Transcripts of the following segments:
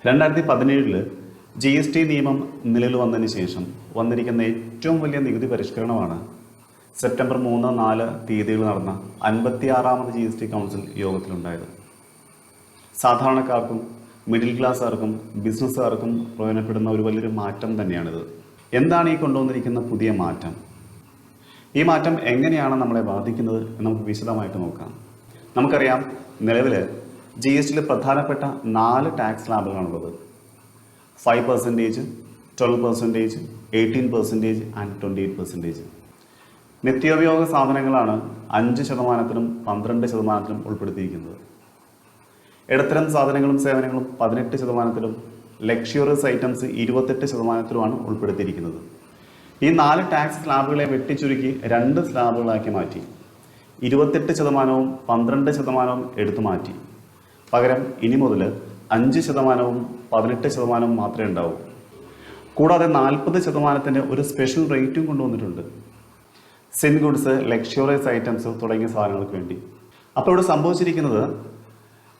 2017 GST നിയമം നിലവിൽ വന്നതിന് ശേഷം വന്നിരിക്കുന്ന ഏറ്റവും വലിയ നികുതി പരിഷ്കരണമാണ് സെപ്റ്റംബർ 3-4 തീയതികൾ നടന്ന 56ാമത് GST കൗൺസിൽ യോഗത്തിലുണ്ടായത്. സാധാരണക്കാർക്കും മിഡിൽ ക്ലാസ്സുകാർക്കും ബിസിനസ്സുകാർക്കും പ്രയോജനപ്പെടുന്ന ഒരു വലിയൊരു മാറ്റം തന്നെയാണിത്. എന്താണ് ഈ കൊണ്ടുവന്നിരിക്കുന്ന പുതിയ മാറ്റം? ഈ മാറ്റം എങ്ങനെയാണ് നമ്മളെ ബാധിക്കുന്നത് എന്ന് നമുക്ക് വിശദമായിട്ട് നോക്കാം. നമുക്കറിയാം, നിലവിൽ GSTയിൽ പ്രധാനപ്പെട്ട 4 ടാക്സ് സ്ലാബുകളാണുള്ളത്. 5%, 12%, 18% ആൻഡ് 28%. നിത്യോപയോഗ സാധനങ്ങളാണ് 5%-നും 12%-നും ഉൾപ്പെടുത്തിയിരിക്കുന്നത്. ഇടത്തരം സാധനങ്ങളും സേവനങ്ങളും 18%-ലും ലക്ഷറിയസ് ഐറ്റംസ് 28%-ലുമാണ് ഉൾപ്പെടുത്തിയിരിക്കുന്നത്. ഈ 4 ടാക്സ് സ്ലാബുകളെ വെട്ടിച്ചുരുക്കി 2 സ്ലാബുകളാക്കി മാറ്റി. 28%-വും 12%-വും എടുത്തു മാറ്റി. പകരം ഇനി മുതൽ 5%-വും 18%-വും മാത്രമേ ഉണ്ടാവൂ. കൂടാതെ 40%-ന്റെ ഒരു സ്പെഷ്യൽ റേറ്റും കൊണ്ടുവന്നിട്ടുണ്ട്. സിൻ ഗുഡ്സ്, ലക്ഷറിയസ് ഐറ്റംസ് തുടങ്ങിയ സാധനങ്ങൾക്ക് വേണ്ടി. അപ്പോൾ ഇവിടെ സംഭവിച്ചിരിക്കുന്നത്,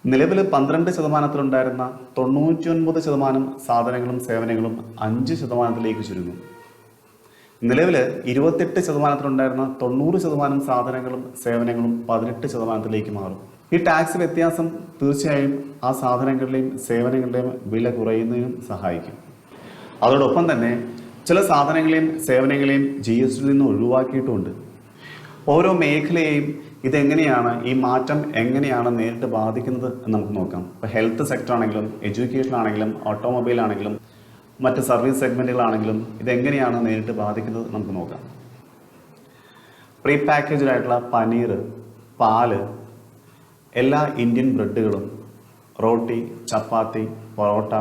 നിലവിൽ 12%-ത്തിലുണ്ടായിരുന്ന 99% സാധനങ്ങളും സേവനങ്ങളും 5%-ലേക്ക് ചുരുങ്ങും. നിലവിൽ 28%-ത്തിലുണ്ടായിരുന്ന 90% സാധനങ്ങളും സേവനങ്ങളും 18%-ത്തിലേക്ക് മാറും. ഈ ടാക്സ് വ്യത്യാസം തീർച്ചയായും ആ സാധനങ്ങളുടെയും സേവനങ്ങളുടെയും വില കുറയുന്നതിനും സഹായിക്കും. അതോടൊപ്പം തന്നെ ചില സാധനങ്ങളെയും സേവനങ്ങളെയും GSTയിൽ നിന്ന് ഒഴിവാക്കിയിട്ടുമുണ്ട്. ഓരോ മേഖലയെയും ഇതെങ്ങനെയാണ്, ഈ മാറ്റം എങ്ങനെയാണ് നേരിട്ട് ബാധിക്കുന്നത് എന്ന് നമുക്ക് നോക്കാം. ഇപ്പോൾ ഹെൽത്ത് സെക്ടർ ആണെങ്കിലും എഡ്യൂക്കേഷൻ ആണെങ്കിലും ഓട്ടോമൊബൈൽ ആണെങ്കിലും മറ്റ് സർവീസ് സെഗ്മെൻറ്റുകളാണെങ്കിലും ഇതെങ്ങനെയാണ് നേരിട്ട് ബാധിക്കുന്നത് നമുക്ക് നോക്കാം. പ്രീ പാക്കേജ്ഡായിട്ടുള്ള പനീർ, പാല്, എല്ലാ ഇന്ത്യൻ ബ്രെഡുകളും, റോട്ടി, ചപ്പാത്തി, പൊറോട്ട,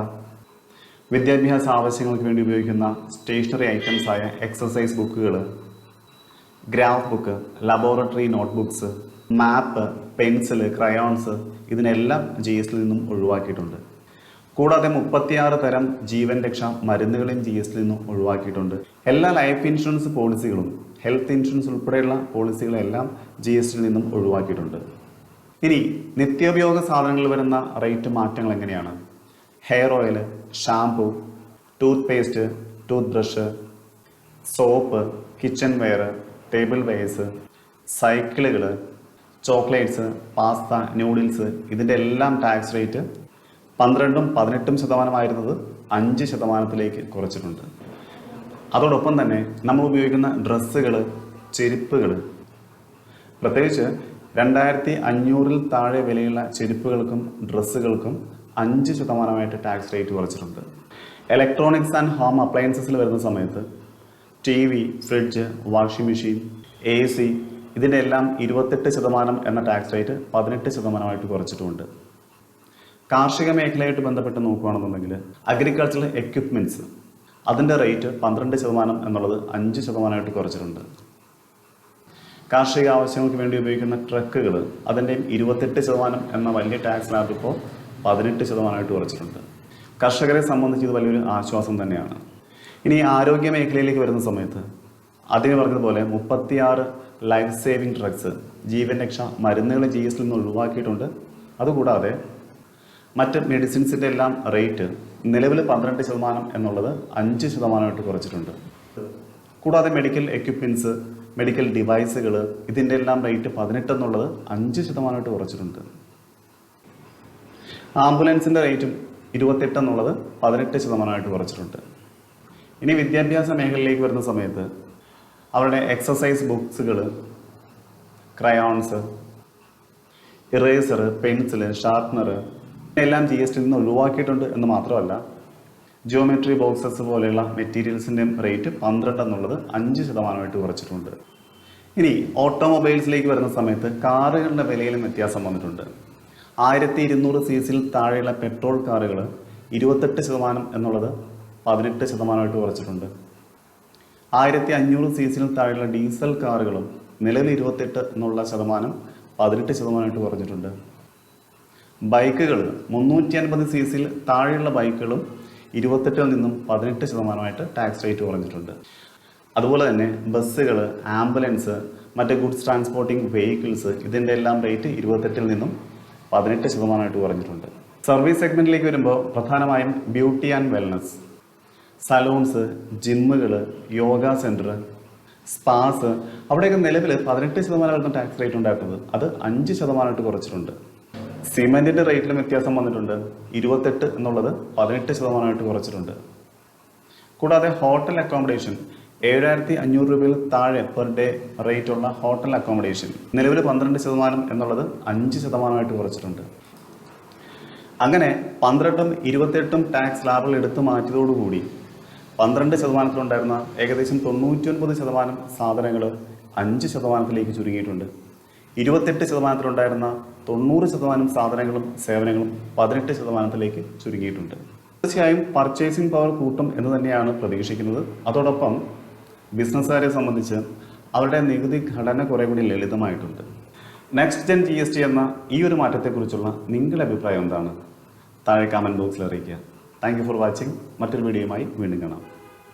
വിദ്യാഭ്യാസ ആവശ്യങ്ങൾക്ക് വേണ്ടി ഉപയോഗിക്കുന്ന സ്റ്റേഷനറി ഐറ്റംസായ എക്സസൈസ് ബുക്കുകൾ, ഗ്രാഫ് ബുക്ക്, ലബോറട്ടറി നോട്ട്ബുക്സ്, മാപ്പ്, പെൻസിൽ, ക്രയോൺസ് ഇതിനെല്ലാം GSTയിൽ നിന്നും ഒഴിവാക്കിയിട്ടുണ്ട്. കൂടാതെ 36 തരം ജീവൻ രക്ഷാ മരുന്നുകളെയും GSTയിൽ നിന്നും ഒഴിവാക്കിയിട്ടുണ്ട്. എല്ലാ ലൈഫ് ഇൻഷുറൻസ് പോളിസികളും ഹെൽത്ത് ഇൻഷുറൻസ് ഉൾപ്പെടെയുള്ള പോളിസികളെല്ലാം GSTയിൽ നിന്നും ഒഴിവാക്കിയിട്ടുണ്ട്. ഇനി നിത്യോപയോഗ സാധനങ്ങളിൽ വരുന്ന റേറ്റ് മാറ്റങ്ങൾ എങ്ങനെയാണ്? Hair oil, shampoo, toothpaste, toothbrush, soap, kitchen ware, table wares, സൈക്കിളുകൾ, ചോക്ലേറ്റ്സ്, പാസ്ത, നൂഡിൽസ് ഇതിൻ്റെ എല്ലാം ടാക്സ് റേറ്റ് 12%-18% ആയിരുന്നത് 5%-ത്തിലേക്ക് കുറച്ചിട്ടുണ്ട്. അതോടൊപ്പം തന്നെ നമ്മൾ ഉപയോഗിക്കുന്ന ഡ്രസ്സുകൾ, ചെരുപ്പുകൾ, പ്രത്യേകിച്ച് 2500-ൽ താഴെ വിലയുള്ള ചെരുപ്പുകൾക്കും ഡ്രസ്സുകൾക്കും 5%-ആയിട്ട് ടാക്സ് റേറ്റ് കുറച്ചിട്ടുണ്ട്. ഇലക്ട്രോണിക്സ് ആൻഡ് ഹോം അപ്ലയൻസസിൽ വരുന്ന സമയത്ത് TV, fridge, washing machine, AC ഇതിൻ്റെ എല്ലാം 28% എന്ന ടാക്സ് റേറ്റ് 18%-ആയിട്ട് കുറച്ചിട്ടുമുണ്ട്. കാർഷിക മേഖലയായിട്ട് ബന്ധപ്പെട്ട് നോക്കുകയാണെന്നുണ്ടെങ്കിൽ അഗ്രികൾച്ചറൽ എക്യുപ്മെൻറ്റ്സ് അതിൻ്റെ റേറ്റ് 12% എന്നുള്ളത് 5%-ആയിട്ട് കുറച്ചിട്ടുണ്ട്. കാർഷിക ആവശ്യങ്ങൾക്ക് വേണ്ടി ഉപയോഗിക്കുന്ന ട്രക്കുകൾ അതിൻ്റെയും 28% എന്ന വലിയ ടാക്സ് സ്ലാബ് ഇപ്പോൾ 18%-ആയിട്ട് കുറച്ചിട്ടുണ്ട്. കർഷകരെ സംബന്ധിച്ച് ഇത് വലിയൊരു ആശ്വാസം തന്നെയാണ്. ഇനി ആരോഗ്യ മേഖലയിലേക്ക് വരുന്ന സമയത്ത് അതിന് പറഞ്ഞതുപോലെ 36 ലൈഫ് സേവിങ് ഡ്രഗ്സ്, ജീവൻ രക്ഷാ മരുന്നുകൾ GSTയിൽ നിന്ന് ഒഴിവാക്കിയിട്ടുണ്ട്. അതുകൂടാതെ മറ്റ് മെഡിസിൻസിൻ്റെ എല്ലാം റേറ്റ് നിലവിൽ 12% എന്നുള്ളത് 5%-ആയിട്ട് കുറച്ചിട്ടുണ്ട്. കൂടാതെ മെഡിക്കൽ എക്യുപ്മെൻറ്റ്സ്, മെഡിക്കൽ ഡിവൈസുകൾ ഇതിൻ്റെ എല്ലാം റേറ്റ് 18 എന്നുള്ളത് 5%-ആയിട്ട് കുറച്ചിട്ടുണ്ട്. ആംബുലൻസിൻ്റെ റേറ്റും 28 എന്നുള്ളത് 18%-ആയിട്ട് കുറച്ചിട്ടുണ്ട്. ഇനി വിദ്യാഭ്യാസ മേഖലയിലേക്ക് വരുന്ന സമയത്ത് അവരുടെ എക്സസൈസ് ബുക്സുകൾ, ക്രയോൺസ്, ഇറേസർ, പെൻസിൽ, ഷാർപ്നർ എല്ലാം GSTയിൽ നിന്ന് ഒഴിവാക്കിയിട്ടുണ്ട് എന്ന് മാത്രമല്ല, ജിയോമെട്രി ബോക്സസ് പോലെയുള്ള മെറ്റീരിയൽസിൻ്റെയും റേറ്റ് 12 എന്നുള്ളത് 5%-ആയിട്ട് കുറച്ചിട്ടുണ്ട്. ഇനി ഓട്ടോമൊബൈൽസിലേക്ക് വരുന്ന സമയത്ത് കാറുകളുടെ വിലയിലും വ്യത്യാസം വന്നിട്ടുണ്ട്. 1200 cc താഴെയുള്ള പെട്രോൾ കാറുകൾ 28% എന്നുള്ളത് 18%-ആയിട്ട് കുറച്ചിട്ടുണ്ട്. 1500 cc താഴെയുള്ള ഡീസൽ കാറുകളും നിലവിൽ 28 എന്നുള്ള ശതമാനം 18%-ആയിട്ട് കുറഞ്ഞിട്ടുണ്ട്. ബൈക്കുകൾ 350 cc താഴെയുള്ള ബൈക്കുകളും 28-ൽ നിന്നും 18%-ആയിട്ട് ടാക്സ് റേറ്റ് കുറഞ്ഞിട്ടുണ്ട്. അതുപോലെ തന്നെ ബസ്സുകൾ, ആംബുലൻസ്, മറ്റ് ഗുഡ്സ് ട്രാൻസ്പോർട്ടിംഗ് വെഹിക്കിൾസ് ഇതിൻ്റെ എല്ലാം റേറ്റ് 28-ൽ നിന്നും 18%-ആയിട്ട് കുറഞ്ഞിട്ടുണ്ട്. സർവീസ് സെഗ്മെന്റിലേക്ക് വരുമ്പോൾ പ്രധാനമായും ബ്യൂട്ടി ആൻഡ് വെൽനസ്, സലൂൺസ്, ജിമ്മുകൾ, യോഗ സെൻറ്റർ, സ്പാസ്, അവിടെയൊക്കെ നിലവിൽ 18% ടാക്സ് റേറ്റ് ഉണ്ടായിരുന്നത് അത് 5% കുറച്ചിട്ടുണ്ട്. സിമെന്റിന്റെ റേറ്റിലും വ്യത്യാസം വന്നിട്ടുണ്ട്. 28 എന്നുള്ളത് 18% കുറച്ചിട്ടുണ്ട്. കൂടാതെ ഹോട്ടൽ അക്കോമഡേഷൻ 7,500 രൂപയിൽ താഴെ പെർ ഡേ റേറ്റ് ഉള്ള ഹോട്ടൽ അക്കോമഡേഷൻ നിലവിൽ 12% എന്നുള്ളത് 5% കുറച്ചിട്ടുണ്ട്. അങ്ങനെ 12ഉം 28ഉം ടാക്സ് ലാബുകൾ എടുത്തു മാറ്റിയതോടുകൂടി 12%-ലുണ്ടായിരുന്ന ഏകദേശം 99% സാധനങ്ങൾ 5%-ലേക്ക് ചുരുങ്ങിയിട്ടുണ്ട്. 28%-ലുണ്ടായിരുന്ന 90% സാധനങ്ങളും സേവനങ്ങളും 18%-ലേക്ക് ചുരുങ്ങിയിട്ടുണ്ട്. തീർച്ചയായും പർച്ചേസിംഗ് പവർ കൂട്ടും എന്ന് തന്നെയാണ് പ്രതീക്ഷിക്കുന്നത്. അതോടൊപ്പം ബിസിനസ്സുകാരെ സംബന്ധിച്ച് അവരുടെ നികുതി ഘടന കുറെ കൂടി ലളിതമായിട്ടുണ്ട്. നെക്സ്റ്റ് ജെൻ GST എന്ന ഈ ഒരു മാറ്റത്തെക്കുറിച്ചുള്ള നിങ്ങളുടെ അഭിപ്രായം എന്താണ്? താഴെ കമൻറ്റ് ബോക്സിൽ അറിയിക്കുക. Thank you for watching. മറ്റൊരു വീഡിയോയുമായി വീണ്ടും കാണാം.